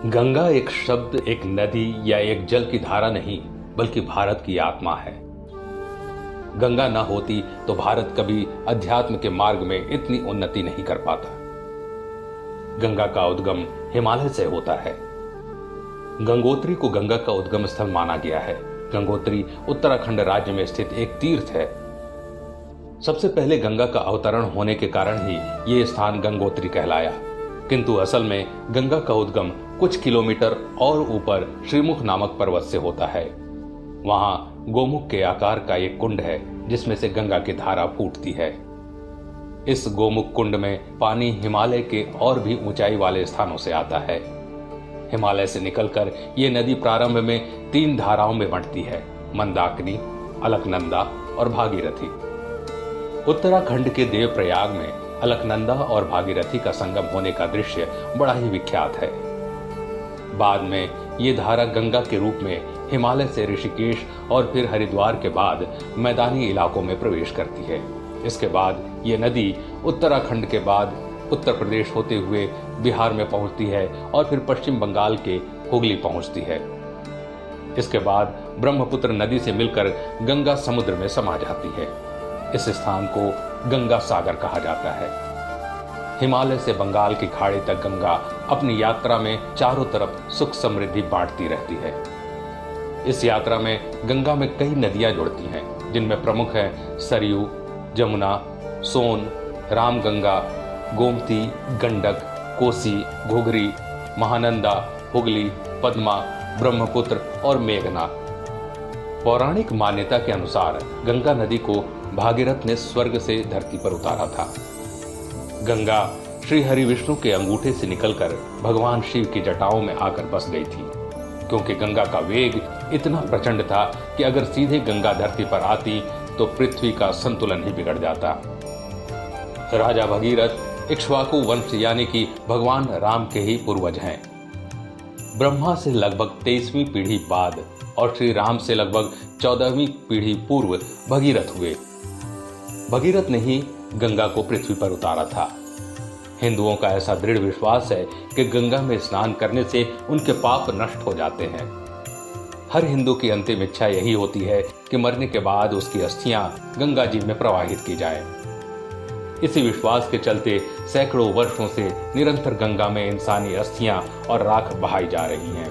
गंगा एक शब्द, एक नदी या एक जल की धारा नहीं, बल्कि भारत की आत्मा है। गंगा ना होती तो भारत कभी अध्यात्म के मार्ग में इतनी उन्नति नहीं कर पाता। गंगा का उद्गम हिमालय से होता है। गंगोत्री को गंगा का उद्गम स्थल माना गया है। गंगोत्री उत्तराखंड राज्य में स्थित एक तीर्थ है। सबसे पहले गंगा का अवतरण होने के कारण ही यह स्थान गंगोत्री कहलाया, किंतु असल में गंगा का उद्गम कुछ किलोमीटर और ऊपर श्रीमुख नामक पर्वत से होता है। वहां गोमुख के आकार का एक कुंड है जिसमें से गंगा की धारा फूटती है। इस गोमुख कुंड में पानी हिमालय के और भी ऊंचाई वाले स्थानों से आता है। हिमालय से निकलकर ये नदी प्रारंभ में 3 धाराओं में बंटती है, मंदाकिनी, अलकनंदा और भागीरथी। उत्तराखंड के देवप्रयाग में अलकनंदा और भागीरथी का संगम होने का दृश्य बड़ा ही विख्यात है। बाद में ये धारा गंगा के रूप में हिमालय से ऋषिकेश और फिर हरिद्वार के बाद मैदानी इलाकों में प्रवेश करती है। इसके बाद ये नदी उत्तराखंड के बाद उत्तर प्रदेश होते हुए बिहार में पहुंचती है और फिर पश्चिम बंगाल के हुगली पहुंचती है। इसके बाद ब्रह्मपुत्र नदी से मिलकर गंगा समुद्र में समा जाती है। इस स्थान को गंगा सागर कहा जाता है। हिमालय से बंगाल की खाड़ी तक गंगा अपनी यात्रा में चारों तरफ सुख समृद्धि बांटती रहती है। इस यात्रा में गंगा में कई नदियां जुड़ती हैं, जिनमें प्रमुख हैं सरयू, जमुना, सोन, रामगंगा, गोमती, गंडक, कोसी, घुघरी, महानंदा, हुगली, पद्मा, ब्रह्मपुत्र और मेघना। पौराणिक मान्यता के अनुसार गंगा नदी को भागीरथ ने स्वर्ग से धरती पर उतारा था। गंगा श्री हरि विष्णु के अंगूठे से निकलकर भगवान शिव की जटाओं में आकर बस गई थी, क्योंकि गंगा का वेग इतना प्रचंड था कि अगर सीधे गंगा धरती पर आती तो पृथ्वी का संतुलन ही बिगड़ जाता। राजा भगीरथ इक्ष्वाकु वंश यानी कि भगवान राम के ही पूर्वज हैं। ब्रह्मा से लगभग 23वीं पीढ़ी बाद और श्री राम से लगभग 14वीं पीढ़ी पूर्व भगीरथ हुए। भगीरथ ने ही गंगा को पृथ्वी पर उतारा था। हिंदुओं का ऐसा दृढ़ विश्वास है कि गंगा में स्नान करने से उनके पाप नष्ट हो जाते हैं। हर हिंदू की अंतिम इच्छा यही होती है कि मरने के बाद उसकी अस्थियां गंगा जी में प्रवाहित की जाएं। इसी विश्वास के चलते सैकड़ों वर्षों से निरंतर गंगा में इंसानी अस्थियां और राख बहाई जा रही हैं।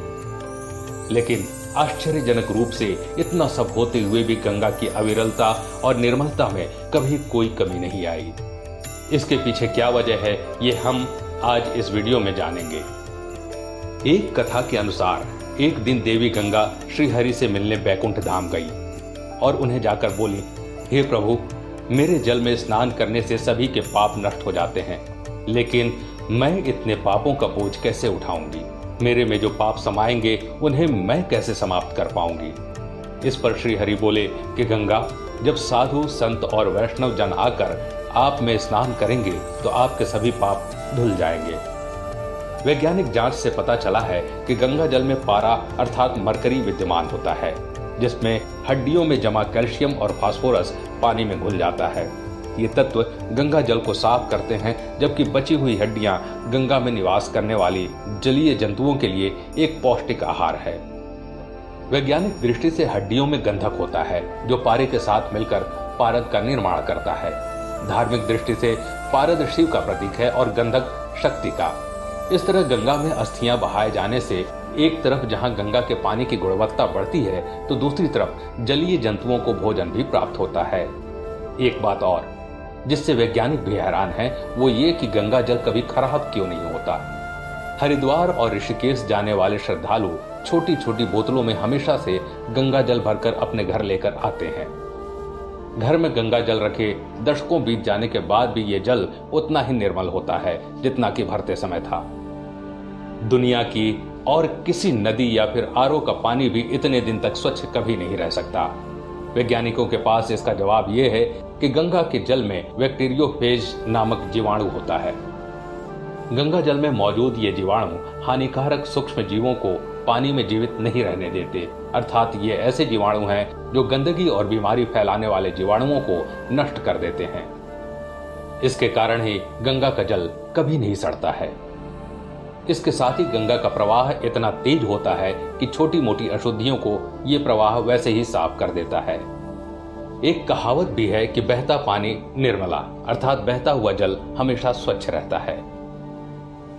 लेकिन आश्चर्यजनक रूप से इतना सब होते हुए भी गंगा की अविरलता और निर्मलता में कभी कोई कमी नहीं आई। इसके पीछे क्या वजह है, ये हम आज इस वीडियो में जानेंगे। एक कथा के अनुसार एक दिन देवी गंगा श्री हरि से मिलने बैकुंठ धाम गई और उन्हें जाकर बोली, हे प्रभु, मेरे जल में स्नान करने से सभी के पाप नष्ट हो जाते हैं, लेकिन मैं इतने पापों का बोझ कैसे उठाऊंगी? मेरे में जो पाप समाएंगे उन्हें मैं कैसे समाप्त कर पाऊंगी? इस पर श्री हरि बोले कि गंगा, जब साधु संत और वैष्णव जन आकर आप में स्नान करेंगे तो आपके सभी पाप धुल जाएंगे। वैज्ञानिक जांच से पता चला है कि गंगा जल में पारा अर्थात मरकरी विद्यमान होता है, जिसमें हड्डियों में जमा कैल्शियम और फास्फोरस पानी में घुल जाता है। ये तत्व गंगा जल को साफ करते हैं, जबकि बची हुई हड्डियां गंगा में निवास करने वाली जलीय जंतुओं के लिए एक पौष्टिक आहार है। वैज्ञानिक दृष्टि से हड्डियों में गंधक होता है, जो पारे के साथ मिलकर पारद का निर्माण करता है। धार्मिक दृष्टि से पारद शिव का प्रतीक है और गंधक शक्ति का। इस तरह गंगा में अस्थियां बहाए जाने से एक तरफ जहां गंगा के पानी की गुणवत्ता बढ़ती है, तो दूसरी तरफ जलीय जंतुओं को भोजन भी प्राप्त होता है। एक बात और जिससे वैज्ञानिक भी हैरान है, वो ये कि गंगा जल कभी खराब क्यों नहीं होता। हरिद्वार और ऋषिकेश जाने वाले श्रद्धालु छोटी छोटी बोतलों में हमेशा से गंगा जल भरकर अपने घर लेकर आते हैं। घर में गंगा जल रखे दशकों बीत जाने के बाद भी ये जल उतना ही निर्मल होता है जितना कि भरते समय था। दुनिया की और किसी नदी या फिर आरओ का पानी भी इतने दिन तक स्वच्छ कभी नहीं रह सकता। वैज्ञानिकों के पास इसका जवाब यह है कि गंगा के जल में बैक्टीरियोफेज नामक जीवाणु होता है। गंगा जल में मौजूद ये जीवाणु हानिकारक सूक्ष्म जीवों को पानी में जीवित नहीं रहने देते, अर्थात ये ऐसे जीवाणु हैं जो गंदगी और बीमारी फैलाने वाले जीवाणुओं को नष्ट कर देते हैं। इसके कारण ही गंगा का जल कभी नहीं सड़ता है। इसके साथ ही गंगा का प्रवाह इतना तेज होता है कि छोटी मोटी अशुद्धियों को ये प्रवाह वैसे ही साफ कर देता है। एक कहावत भी है कि बहता पानी निर्मला, अर्थात बहता हुआ जल हमेशा स्वच्छ रहता है।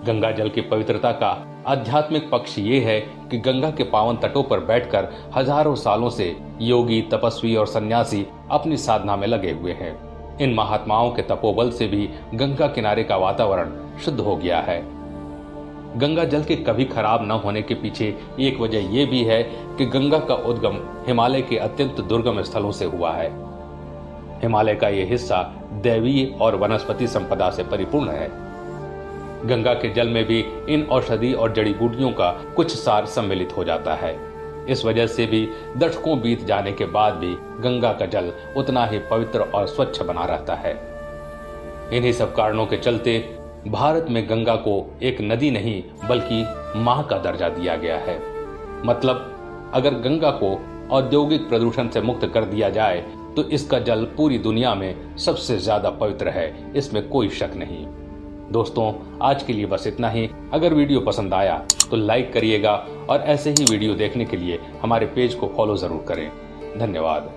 गंगा जल की पवित्रता का आध्यात्मिक पक्ष ये है कि गंगा के पावन तटों पर बैठकर हजारों सालों से योगी, तपस्वी और सन्यासी अपनी साधना में लगे हुए हैं। इन महात्माओं के तपोबल से भी गंगा किनारे का वातावरण शुद्ध हो गया है। गंगा जल के कभी खराब न होने के पीछे एक वजह यह भी है कि गंगा का उद्गम हिमालय के अत्यंत दुर्गम स्थलों से हुआ है। हिमालय का यह हिस्सा दैवीय और वनस्पति संपदा से परिपूर्ण है। गंगा के जल में भी इन औषधि और जड़ी बूटियों का कुछ सार सम्मिलित हो जाता है। इस वजह से भी दशकों बीत जाने के बाद भी गंगा का जल उतना ही पवित्र और स्वच्छ बना रहता है। इन्हीं सब कारणों के चलते भारत में गंगा को एक नदी नहीं बल्कि मां का दर्जा दिया गया है। मतलब अगर गंगा को औद्योगिक प्रदूषण से मुक्त कर दिया जाए तो इसका जल पूरी दुनिया में सबसे ज्यादा पवित्र है, इसमें कोई शक नहीं। दोस्तों, आज के लिए बस इतना ही। अगर वीडियो पसंद आया तो लाइक करिएगा और ऐसे ही वीडियो देखने के लिए हमारे पेज को फॉलो जरूर करें। धन्यवाद।